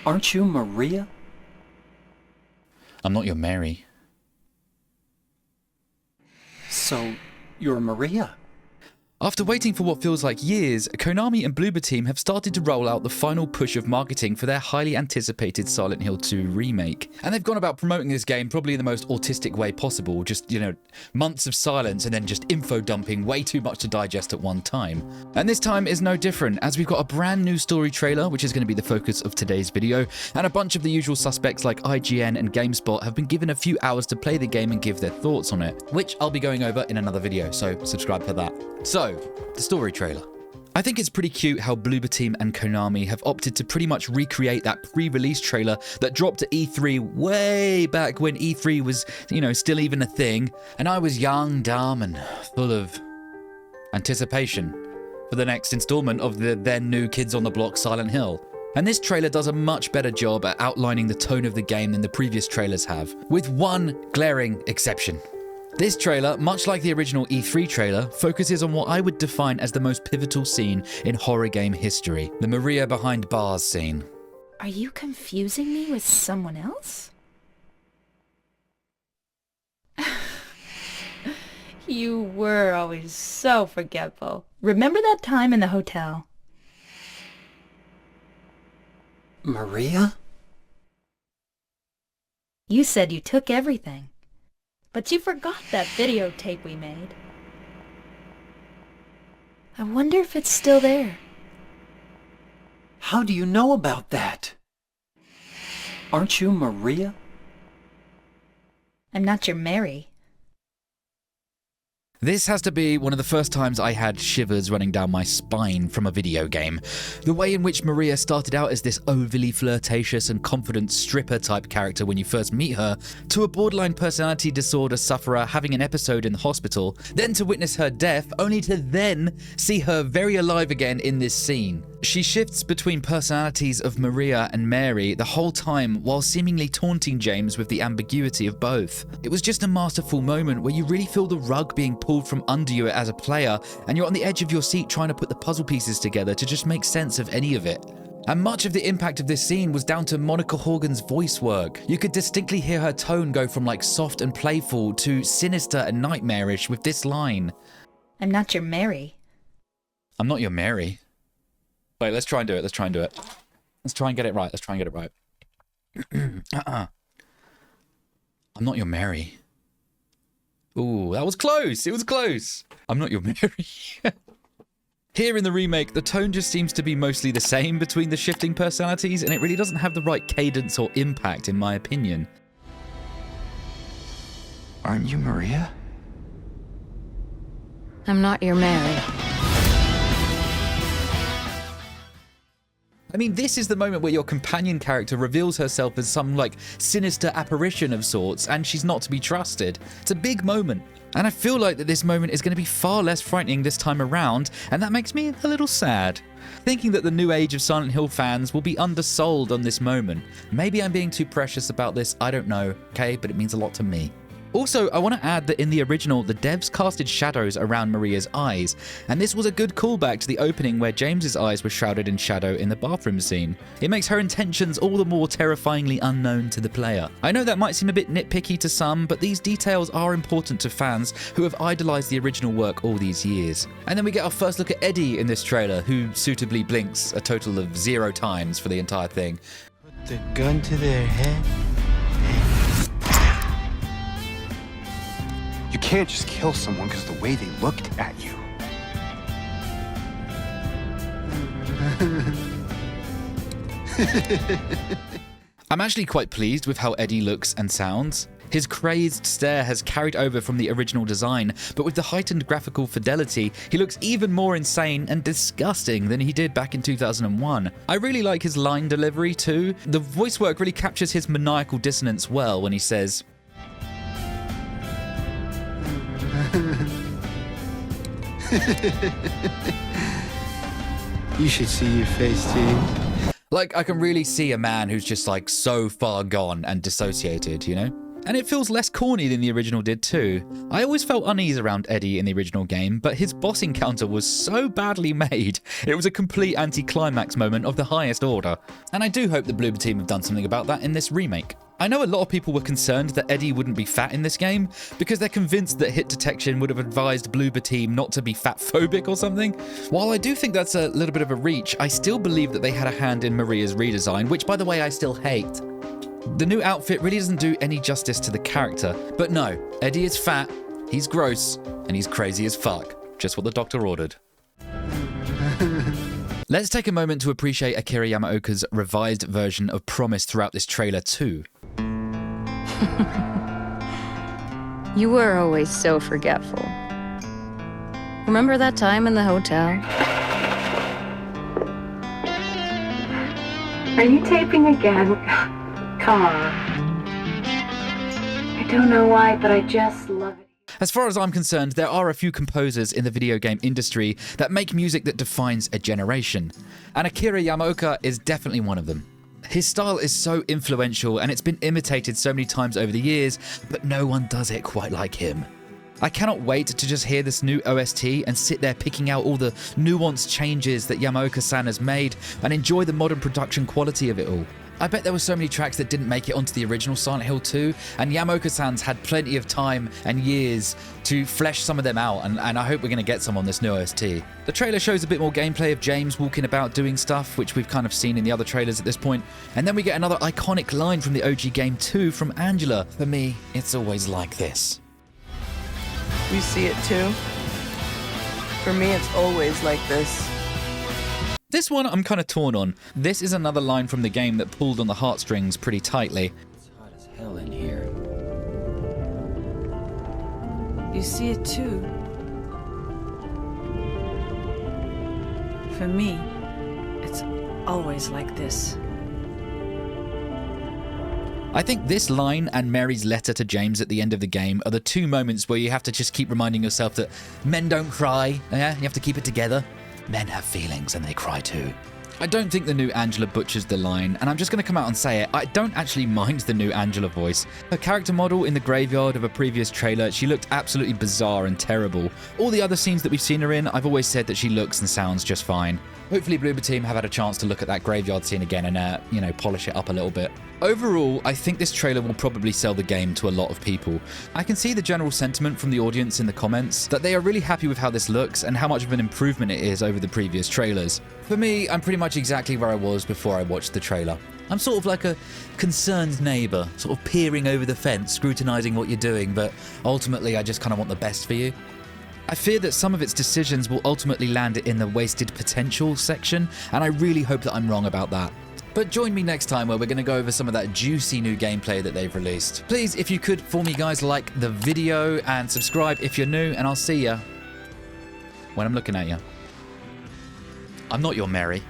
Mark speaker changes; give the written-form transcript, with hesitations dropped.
Speaker 1: Aren't you Maria?
Speaker 2: I'm not your Mary.
Speaker 1: So, you're Maria?
Speaker 2: After waiting for what feels like years, Konami and Bloober Team have started to roll out the final push of marketing for their highly anticipated Silent Hill 2 remake. And they've gone about promoting this game probably in the most autistic way possible, just, months of silence and then just info dumping way too much to digest at one time. And this time is no different, as we've got a brand new story trailer, which is going to be the focus of today's video, and a bunch of the usual suspects like IGN and GameSpot have been given a few hours to play the game and give their thoughts on it, which I'll be going over in another video, so subscribe for that. So, the story trailer. I think it's pretty cute how Bloober Team and Konami have opted to pretty much recreate that pre-release trailer that dropped at E3 way back when E3 was, still even a thing, and I was young, dumb, and full of anticipation for the next installment of the then new Kids on the Block Silent Hill. And this trailer does a much better job at outlining the tone of the game than the previous trailers have, with one glaring exception. This trailer, much like the original E3 trailer, focuses on what I would define as the most pivotal scene in horror game history, the Maria behind bars scene.
Speaker 3: Are you confusing me with someone else? You were always so forgetful. Remember that time in the hotel?
Speaker 1: Maria?
Speaker 3: You said you took everything. But you forgot that videotape we made. I wonder if it's still there.
Speaker 1: How do you know about that? Aren't you Maria?
Speaker 3: I'm not your Mary.
Speaker 2: This has to be one of the first times I had shivers running down my spine from a video game. The way in which Maria started out as this overly flirtatious and confident stripper-type character when you first meet her, to a borderline personality disorder sufferer having an episode in the hospital, then to witness her death, only to then see her very alive again in this scene. She shifts between personalities of Maria and Mary the whole time while seemingly taunting James with the ambiguity of both. It was just a masterful moment where you really feel the rug being pulled from under you as a player, and you're on the edge of your seat trying to put the puzzle pieces together to just make sense of any of it. And much of the impact of this scene was down to Monica Horgan's voice work. You could distinctly hear her tone go from soft and playful to sinister and nightmarish with this line.
Speaker 3: I'm not your Mary.
Speaker 2: I'm not your Mary. Wait, let's try and do it. Let's try and get it right. I'm not your Mary. Ooh, that was close. It was close. I'm not your Mary. Here in the remake, the tone just seems to be mostly the same between the shifting personalities, and it really doesn't have the right cadence or impact, in my opinion.
Speaker 1: Aren't you Maria?
Speaker 4: I'm not your Mary.
Speaker 2: I mean, this is the moment where your companion character reveals herself as some, sinister apparition of sorts, and she's not to be trusted. It's a big moment. And I feel like that this moment is going to be far less frightening this time around, and that makes me a little sad. Thinking that the new age of Silent Hill fans will be undersold on this moment. Maybe I'm being too precious about this, I don't know, okay? But it means a lot to me. Also, I want to add that in the original, the devs casted shadows around Maria's eyes, and this was a good callback to the opening where James's eyes were shrouded in shadow in the bathroom scene. It makes her intentions all the more terrifyingly unknown to the player. I know that might seem a bit nitpicky to some, but these details are important to fans who have idolized the original work all these years. And then we get our first look at Eddy in this trailer, who suitably blinks a total of 0 times for the entire thing.
Speaker 5: Put the gun to their head.
Speaker 6: You can't just kill someone because the way they looked at you.
Speaker 2: I'm actually quite pleased with how Eddy looks and sounds. His crazed stare has carried over from the original design, but with the heightened graphical fidelity, he looks even more insane and disgusting than he did back in 2001. I really like his line delivery too. The voice work really captures his maniacal dissonance well when he says,
Speaker 5: You should see your face, too.
Speaker 2: I can really see a man who's just so far gone and dissociated, And it feels less corny than the original did too. I always felt unease around Eddy in the original game, but his boss encounter was so badly made, it was a complete anti-climax moment of the highest order. And I do hope the Bloober Team have done something about that in this remake. I know a lot of people were concerned that Eddy wouldn't be fat in this game, because they're convinced that hit detection would have advised Bloober Team not to be fat-phobic or something. While I do think that's a little bit of a reach, I still believe that they had a hand in Maria's redesign, which by the way I still hate. The new outfit really doesn't do any justice to the character. But no, Eddy is fat, he's gross, and he's crazy as fuck. Just what the doctor ordered. Let's take a moment to appreciate Akira Yamaoka's revised version of Promise throughout this trailer too.
Speaker 4: You were always so forgetful. Remember that time in the hotel?
Speaker 7: Are you taping again? Come on. I don't know why, but I just love it.
Speaker 2: As far as I'm concerned, there are a few composers in the video game industry that make music that defines a generation. And Akira Yamaoka is definitely one of them. His style is so influential and it's been imitated so many times over the years, but no one does it quite like him. I cannot wait to just hear this new OST and sit there picking out all the nuanced changes that Yamaoka-san has made and enjoy the modern production quality of it all. I bet there were so many tracks that didn't make it onto the original Silent Hill 2, and Yamaoka-san's had plenty of time and years to flesh some of them out, and I hope we're going to get some on this new OST. The trailer shows a bit more gameplay of James walking about doing stuff, which we've kind of seen in the other trailers at this point, and then we get another iconic line from the OG game 2 from Angela. For me, it's always like this.
Speaker 8: You see it too? For me, it's always like this.
Speaker 2: This one I'm kind of torn on. This is another line from the game that pulled on the heartstrings pretty tightly.
Speaker 1: It's hot as hell in here.
Speaker 8: You see it too? For me, it's always like this.
Speaker 2: I think this line and Mary's letter to James at the end of the game are the two moments where you have to just keep reminding yourself that men don't cry, yeah? You have to keep it together. Men have feelings and they cry too. I don't think the new Angela butchers the line, and I'm just going to come out and say it, I don't actually mind the new Angela voice. Her character model in the graveyard of a previous trailer, she looked absolutely bizarre and terrible. All the other scenes that we've seen her in, I've always said that she looks and sounds just fine. Hopefully Bloober Team have had a chance to look at that graveyard scene again and, polish it up a little bit. Overall, I think this trailer will probably sell the game to a lot of people. I can see the general sentiment from the audience in the comments that they are really happy with how this looks and how much of an improvement it is over the previous trailers. For me, I'm pretty much exactly where I was before I watched the trailer. I'm sort of like a concerned neighbour, sort of peering over the fence, scrutinising what you're doing, but ultimately I just kind of want the best for you. I fear that some of its decisions will ultimately land it in the wasted potential section, and I really hope that I'm wrong about that. But join me next time where we're going to go over some of that juicy new gameplay that they've released. Please, if you could, for me guys, like the video and subscribe if you're new, and I'll see ya when I'm looking at you. I'm not your Mary.